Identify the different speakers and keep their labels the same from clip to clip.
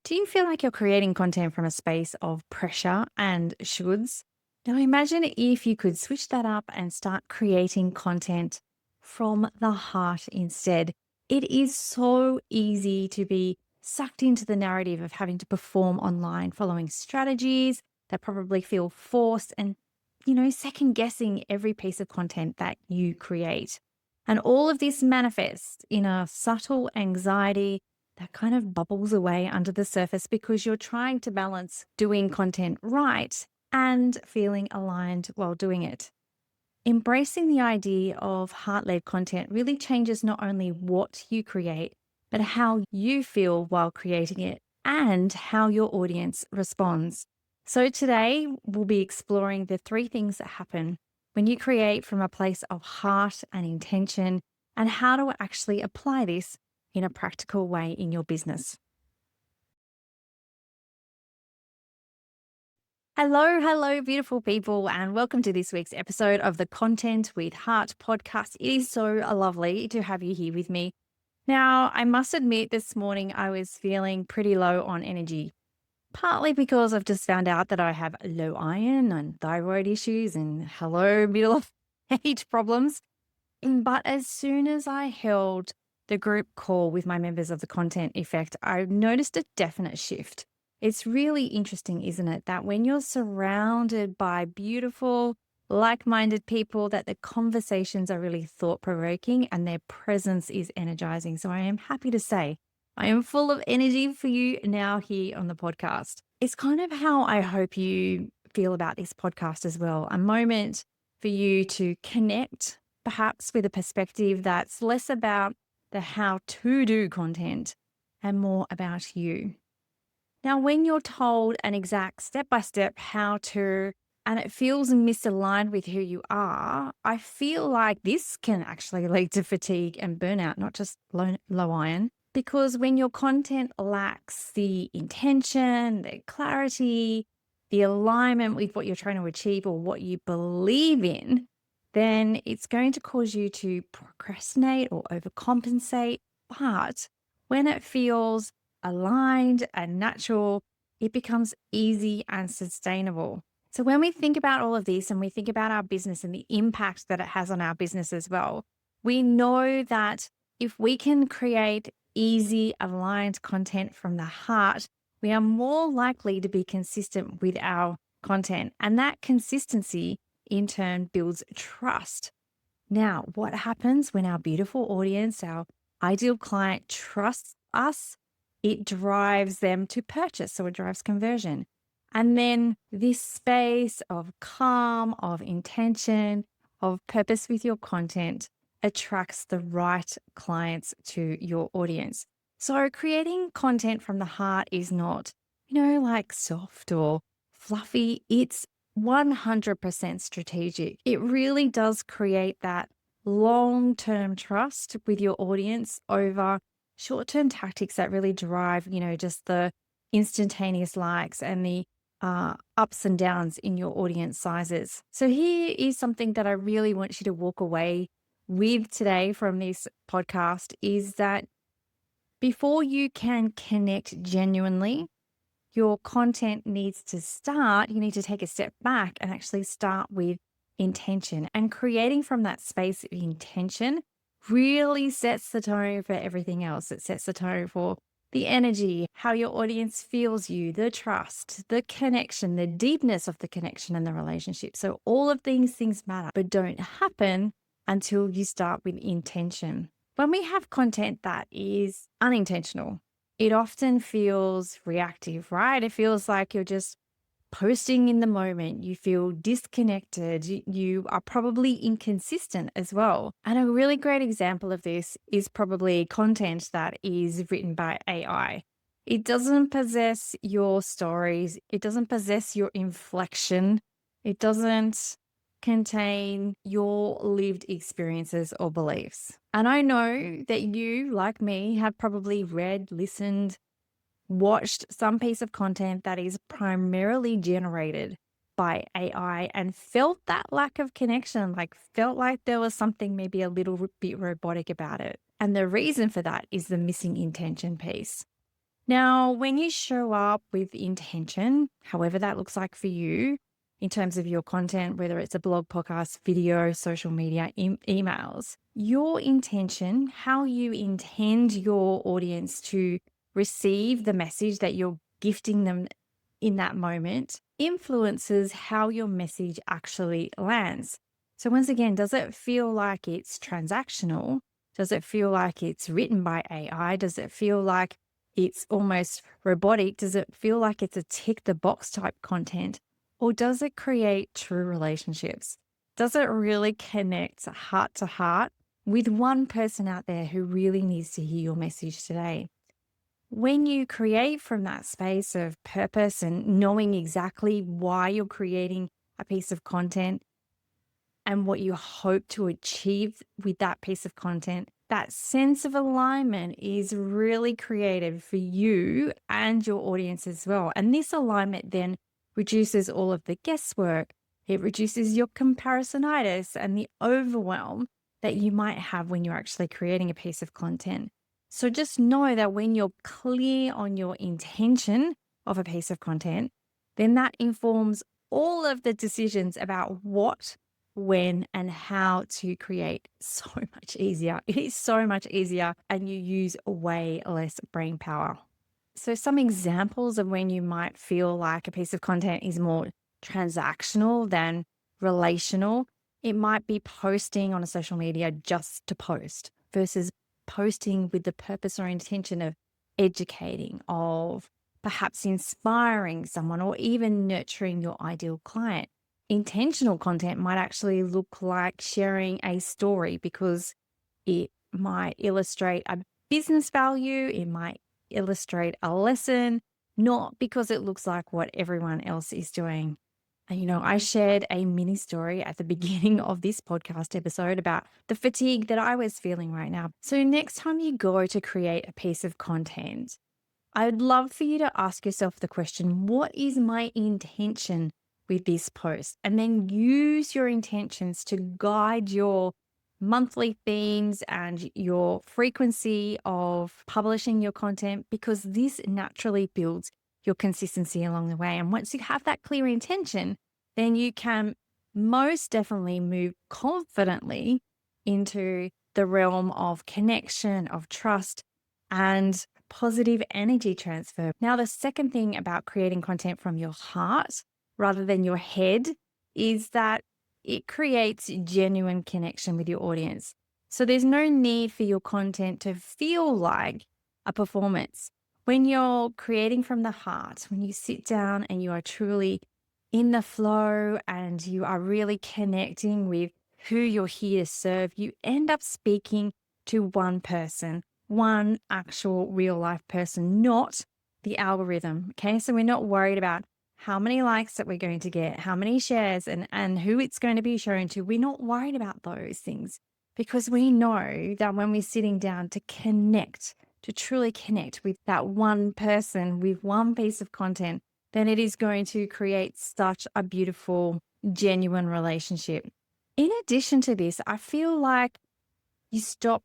Speaker 1: Do you feel like you're creating content from a space of pressure and shoulds? Now, imagine if you could switch that up and start creating content from the heart instead. It is so easy to be sucked into the narrative of having to perform online, following strategies that probably feel forced and, second guessing every piece of content that you create. And all of this manifests in a subtle anxiety that kind of bubbles away under the surface because you're trying to balance doing content right and feeling aligned while doing it. Embracing the idea of heart led content really changes not only what you create, but how you feel while creating it and how your audience responds. So, today we'll be exploring the three things that happen when you create from a place of heart and intention, and how to actually apply this in a practical way in your business. Hello, beautiful people, and welcome to this week's episode of the Content with Heart podcast. It is so lovely to have you here with me. Now, I must admit, this morning I was feeling pretty low on energy, partly because I've just found out that I have low iron and thyroid issues and middle of age problems. But as soon as I held the group call with my members of the Content Effect, I noticed a definite shift. It's really interesting, isn't it, that when you're surrounded by beautiful, like-minded people, that the conversations are really thought-provoking and their presence is energizing. So I am happy to say I am full of energy for you now here on the podcast. It's kind of how I hope you feel about this podcast as well. A moment for you to connect perhaps with a perspective that's less about the how to do content and more about you. Now, when you're told an exact step by step how to, and it feels misaligned with who you are, I feel like this can actually lead to fatigue and burnout, not just low iron. Because when your content lacks the intention, the clarity, the alignment with what you're trying to achieve or what you believe in, then it's going to cause you to procrastinate or overcompensate. But when it feels aligned and natural, it becomes easy and sustainable. So when we think about all of this and we think about our business and the impact that it has on our business as well, we know that if we can create easy, aligned content from the heart, we are more likely to be consistent with our content. And that consistency in turn builds trust. Now, what happens when our beautiful audience, our ideal client trusts us? It drives them to purchase, so it drives conversion. And then this space of calm, of intention, of purpose with your content attracts the right clients to your audience. So creating content from the heart is not, like soft or fluffy. It's 100% strategic. It really does create that long-term trust with your audience over short-term tactics that really drive, just the instantaneous likes and the ups and downs in your audience sizes. So here is something that I really want you to walk away with today from this podcast is that before you can connect genuinely, your content needs to start, you need to take a step back and actually start with intention. And creating from that space of intention really sets the tone for everything else. It sets the tone for the energy, how your audience feels you, the trust, the connection, the deepness of the connection and the relationship. So all of these things matter, but don't happen until you start with intention. When we have content that is unintentional, it often feels reactive, right? It feels like you're just posting in the moment. You feel disconnected. You are probably inconsistent as well. And a really great example of this is probably content that is written by AI. It doesn't possess your stories. It doesn't possess your inflection. It doesn't contain your lived experiences or beliefs. And I know that you, like me, have probably read, listened, watched some piece of content that is primarily generated by AI and felt that lack of connection, like felt like there was something maybe a little bit robotic about it. And the reason for that is the missing intention piece. Now, when you show up with intention, however that looks like for you, in terms of your content, whether it's a blog, podcast, video, social media, emails, your intention, how you intend your audience to receive the message that you're gifting them in that moment influences how your message actually lands. So, once again, does it feel like it's transactional? Does it feel like it's written by AI? Does it feel like it's almost robotic? Does it feel like it's a tick the box type content? Or does it create true relationships? Does it really connect heart to heart with one person out there who really needs to hear your message today? When you create from that space of purpose and knowing exactly why you're creating a piece of content and what you hope to achieve with that piece of content, that sense of alignment is really created for you and your audience as well. And this alignment then reduces all of the guesswork. It reduces your comparisonitis and the overwhelm that you might have when you're actually creating a piece of content. So just know that when you're clear on your intention of a piece of content, then that informs all of the decisions about what, when, and how to create so much easier. It is so much easier, and you use way less brain power. So, some examples of when you might feel like a piece of content is more transactional than relational. It might be posting on a social media just to post versus posting with the purpose or intention of educating, of perhaps inspiring someone, or even nurturing your ideal client. Intentional content might actually look like sharing a story because it might illustrate a business value, it might illustrate a lesson, not because it looks like what everyone else is doing. And, I shared a mini story at the beginning of this podcast episode about the fatigue that I was feeling right now. So, next time you go to create a piece of content, I'd love for you to ask yourself the question, what is my intention with this post? And then use your intentions to guide your monthly themes and your frequency of publishing your content, because this naturally builds your consistency along the way. And once you have that clear intention, then you can most definitely move confidently into the realm of connection, of trust, and positive energy transfer. Now, the second thing about creating content from your heart rather than your head is that it creates genuine connection with your audience. So there's no need for your content to feel like a performance. When you're creating from the heart, when you sit down and you are truly in the flow and you are really connecting with who you're here to serve, you end up speaking to one person, one actual real life person, not the algorithm. Okay. So we're not worried about how many likes that we're going to get, how many shares, and who it's going to be shown to. We're not worried about those things because we know that when we're sitting down to connect, to truly connect with that one person, with one piece of content, then it is going to create such a beautiful, genuine relationship. In addition to this, I feel like you stop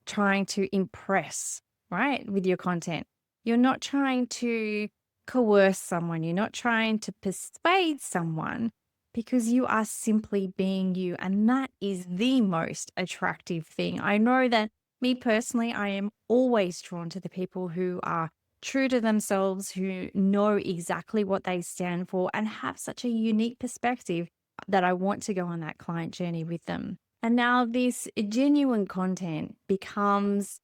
Speaker 1: trying to impress, right, with your content. You're not trying to coerce someone. You're not trying to persuade someone because you are simply being you. And that is the most attractive thing. I know that me personally, I am always drawn to the people who are true to themselves, who know exactly what they stand for and have such a unique perspective that I want to go on that client journey with them. And now this genuine content becomes,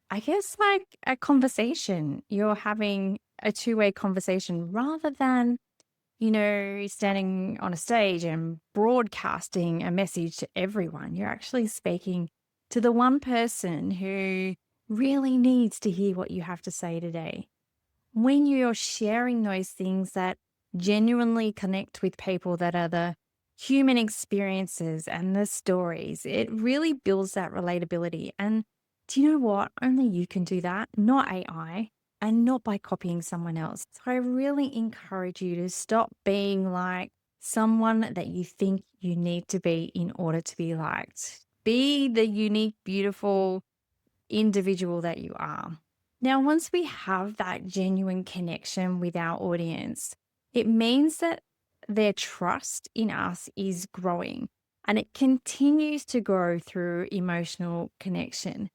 Speaker 1: I guess, like a conversation. You're having a two-way conversation rather than, standing on a stage and broadcasting a message to everyone. You're actually speaking to the one person who really needs to hear what you have to say today. When you're sharing those things that genuinely connect with people, that are the human experiences and the stories, it really builds that relatability. And do you know what? Only you can do that, not AI, and not by copying someone else. So I really encourage you to stop being like someone that you think you need to be in order to be liked. Be the unique, beautiful individual that you are. Now, once we have that genuine connection with our audience, it means that their trust in us is growing and it continues to grow through emotional connection.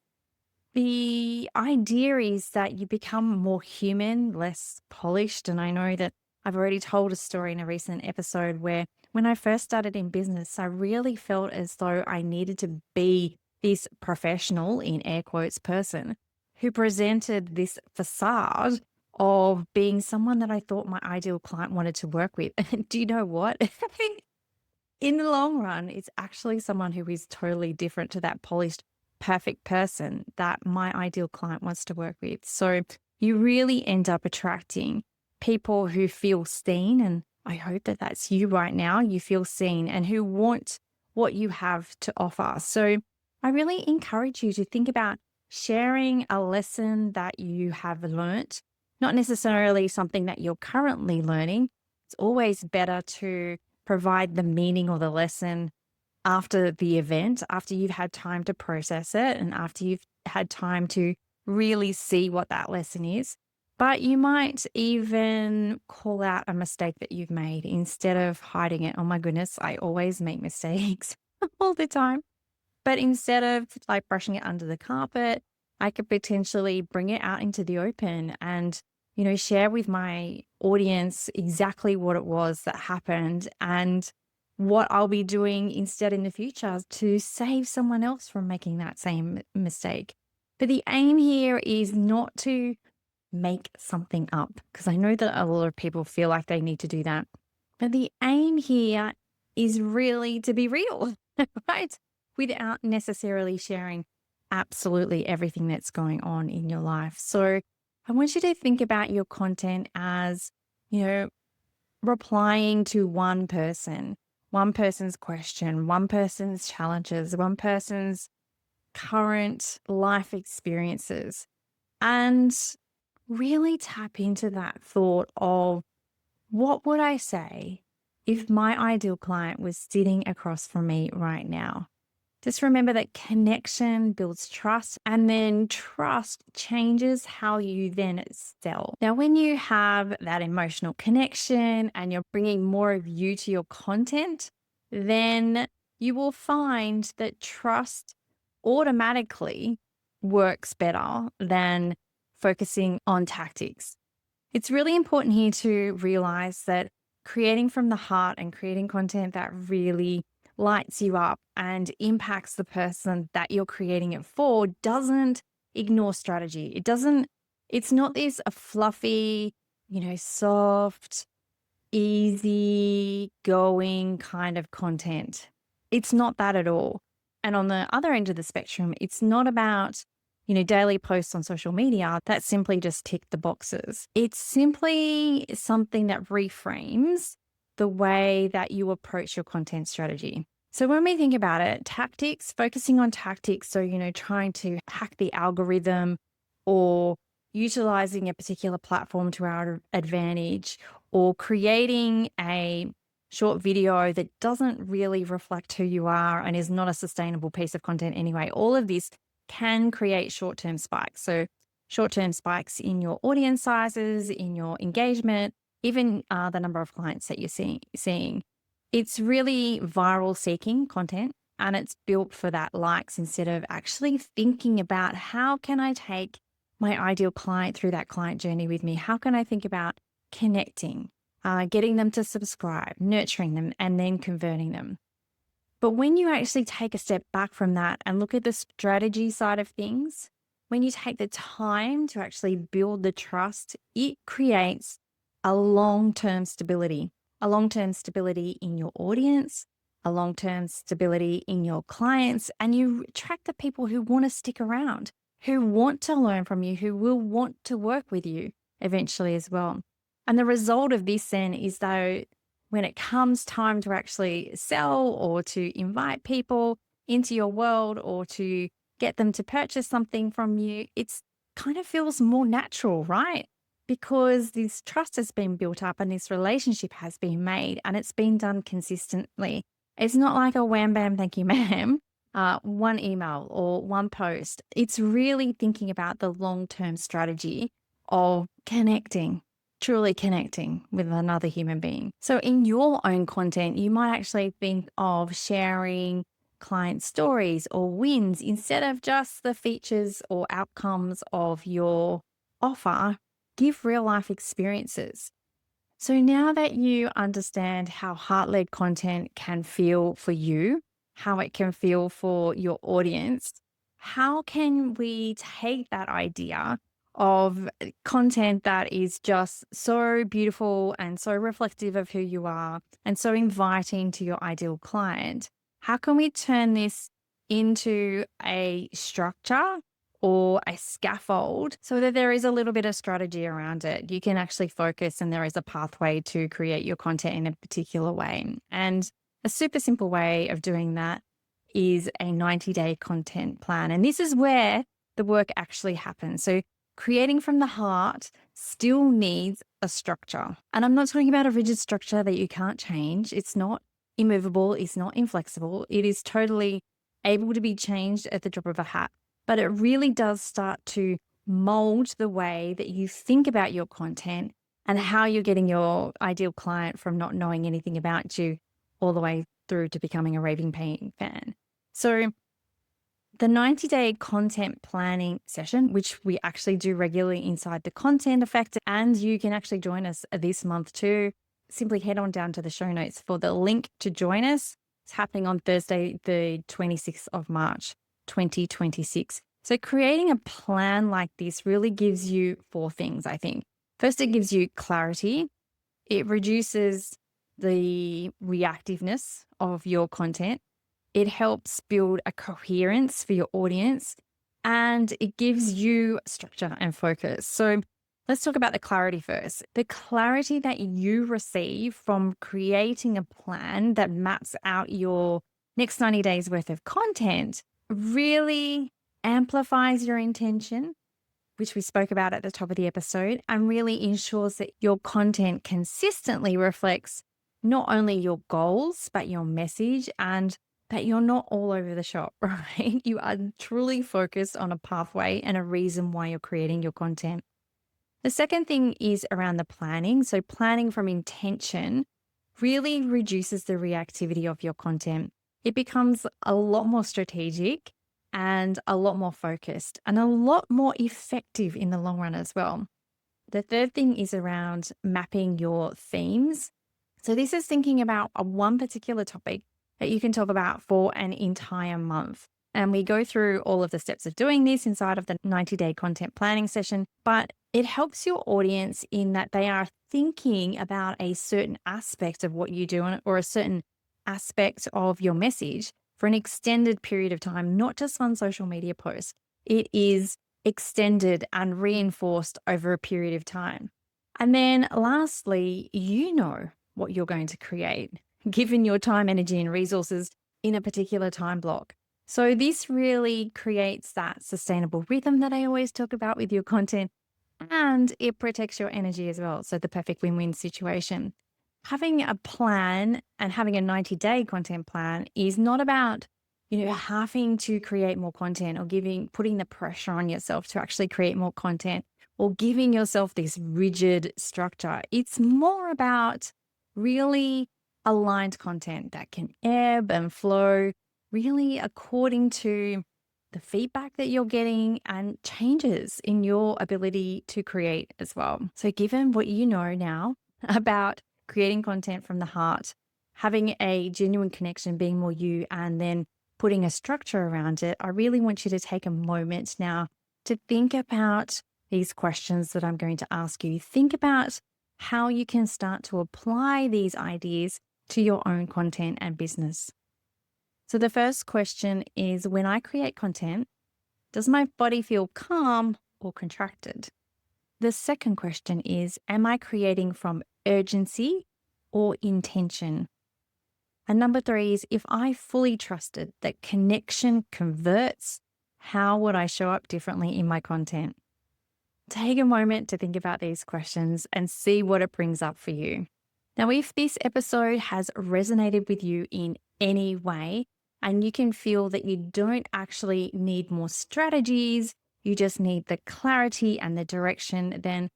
Speaker 1: The idea is that you become more human, less polished. And I know that I've already told a story in a recent episode where when I first started in business, I really felt as though I needed to be this professional, in air quotes, person who presented this facade of being someone that I thought my ideal client wanted to work with. Do you know what? In the long run, it's actually someone who is totally different to that polished, perfect person that my ideal client wants to work with. So you really end up attracting people who feel seen. And I hope that that's you right now. You feel seen and who want what you have to offer. So I really encourage you to think about sharing a lesson that you have learnt, not necessarily something that you're currently learning. It's always better to provide the meaning or the lesson after the event, after you've had time to process it and after you've had time to really see what that lesson is. But you might even call out a mistake that you've made instead of hiding it. Oh my goodness, I always make mistakes all the time. But instead of like brushing it under the carpet, I could potentially bring it out into the open and, share with my audience exactly what it was that happened and what I'll be doing instead in the future to save someone else from making that same mistake. But the aim here is not to make something up because I know that a lot of people feel like they need to do that. But the aim here is really to be real, right? Without necessarily sharing absolutely everything that's going on in your life. So I want you to think about your content as, you know, replying to one person's question, one person's challenges, one person's current life experiences, and really tap into that thought of what would I say if my ideal client was sitting across from me right now? Just remember that connection builds trust, and then trust changes how you then sell. Now, when you have that emotional connection and you're bringing more of you to your content, then you will find that trust automatically works better than focusing on tactics. It's really important here to realize that creating from the heart and creating content that really lights you up and impacts the person that you're creating it for doesn't ignore strategy. It's not this a fluffy, soft, easy going kind of content. It's not that at all. And on the other end of the spectrum, it's not about, daily posts on social media that simply just tick the boxes. It's simply something that reframes the way that you approach your content strategy. So when we think about it, tactics, focusing on tactics, so, trying to hack the algorithm or utilizing a particular platform to our advantage or creating a short video that doesn't really reflect who you are and is not a sustainable piece of content anyway. All of this can create short-term spikes. So short-term spikes in your audience sizes, in your engagement, even the number of clients that you're seeing. It's really viral seeking content and it's built for that likes instead of actually thinking about how can I take my ideal client through that client journey with me? How can I think about connecting, getting them to subscribe, nurturing them, and then converting them? But when you actually take a step back from that and look at the strategy side of things, when you take the time to actually build the trust, it creates a long-term stability in your audience, a long-term stability in your clients, and you attract the people who want to stick around, who want to learn from you, who will want to work with you eventually as well. And the result of this then is though, when it comes time to actually sell or to invite people into your world or to get them to purchase something from you, it's kind of feels more natural, right? Because this trust has been built up and this relationship has been made and it's been done consistently. It's not like a wham bam, thank you, ma'am. one email or one post. It's really thinking about the long-term strategy of connecting, truly connecting with another human being. So in your own content, you might actually think of sharing client stories or wins instead of just the features or outcomes of your offer. Give real life experiences. So now that you understand how heart led content can feel for you, how it can feel for your audience, how can we take that idea of content that is just so beautiful and so reflective of who you are and so inviting to your ideal client? How can we turn this into a structure or a scaffold so that there is a little bit of strategy around it? You can actually focus and there is a pathway to create your content in a particular way. And a super simple way of doing that is a 90-day content plan. And this is where the work actually happens. So creating from the heart still needs a structure. And I'm not talking about a rigid structure that you can't change. It's not immovable. It's not inflexible. It is totally able to be changed at the drop of a hat. But it really does start to mold the way that you think about your content and how you're getting your ideal client from not knowing anything about you all the way through to becoming a raving paying fan. So the 90-day content planning session, which we actually do regularly inside the Content Effect, and you can actually join us this month too. Simply head on down to the show notes for the link to join us. It's happening on Thursday, the 26th of March, 2026. So creating a plan like this really gives you 4 things, I think. First, it gives you clarity. It reduces the reactiveness of your content. It helps build a coherence for your audience, and it gives you structure and focus. So let's talk about the clarity first. The clarity that you receive from creating a plan that maps out your next 90 days worth of content really amplifies your intention, which we spoke about at the top of the episode, and really ensures that your content consistently reflects not only your goals, but your message, and that you're not all over the shop, right? You are truly focused on a pathway and a reason why you're creating your content. The second thing is around the planning. So planning from intention really reduces the reactivity of your content. It becomes a lot more strategic and a lot more focused and a lot more effective in the long run as well. The third thing is around mapping your themes. So this is thinking about one particular topic that you can talk about for an entire month. And we go through all of the steps of doing this inside of the 90-day content planning session, but it helps your audience in that they are thinking about a certain aspect of what you do or a certain aspect of your message for an extended period of time, not just one social media post. It is extended and reinforced over a period of time. And then lastly, you know what you're going to create, given your time, energy, and resources in a particular time block. So this really creates that sustainable rhythm that I always talk about with your content, and it protects your energy as well. So the perfect win-win situation. Having a plan and having a 90-day content plan is not about, having to create more content or putting the pressure on yourself to actually create more content or giving yourself this rigid structure. It's more about really aligned content that can ebb and flow really according to the feedback that you're getting and changes in your ability to create as well. So given what you know now about creating content from the heart, having a genuine connection, being more you, and then putting a structure around it, I really want you to take a moment now to think about these questions that I'm going to ask you. Think about how you can start to apply these ideas to your own content and business. So the first question is, when I create content, does my body feel calm or contracted? The second question is, am I creating from urgency or intention? And number 3 is, if I fully trusted that connection converts, how would I show up differently in my content? Take a moment to think about these questions and see what it brings up for you. Now, if this episode has resonated with you in any way, And you can feel that you don't actually need more strategies. You just need the clarity and the direction. Then,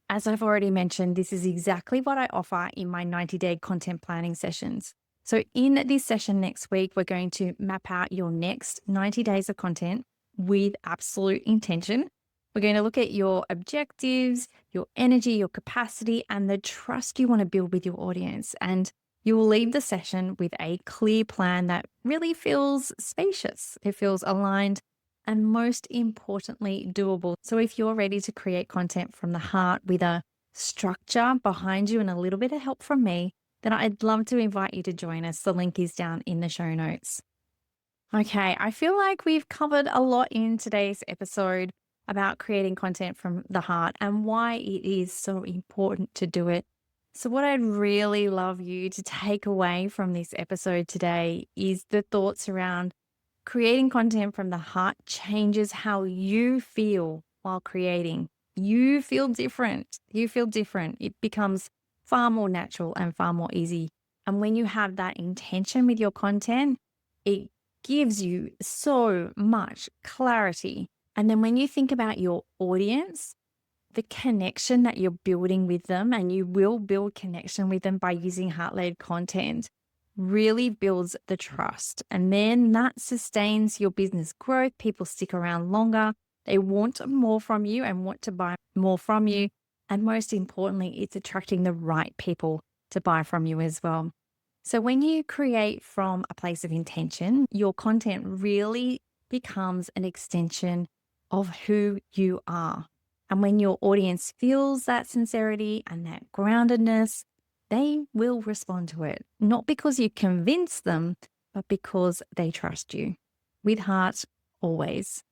Speaker 1: as I've already mentioned, this is exactly what I offer in my 90-day content planning sessions. So, in this session next week, we're going to map out your next 90 days of content with absolute intention. We're going to look at your objectives, your energy, your capacity, and the trust you want to build with your audience. And you will leave the session with a clear plan that really feels spacious, it feels aligned, and most importantly, doable. So if you're ready to create content from the heart with a structure behind you and a little bit of help from me, then I'd love to invite you to join us. The link is down in the show notes. Okay, I feel like we've covered a lot in today's episode about creating content from the heart and why it is so important to do it. So, what I'd really love you to take away from this episode today is the thoughts around creating content from the heart changes how you feel while creating. You feel different. You feel different. It becomes far more natural and far more easy. And when you have that intention with your content, it gives you so much clarity. And then when you think about your audience, the connection that you're building with them, and you will build connection with them by using heart-led content, really builds the trust. And then that sustains your business growth. People stick around longer. They want more from you and want to buy more from you. And most importantly, it's attracting the right people to buy from you as well. So when you create from a place of intention, your content really becomes an extension of who you are. And when your audience feels that sincerity and that groundedness, they will respond to it, not because you convince them, but because they trust you. With heart, always.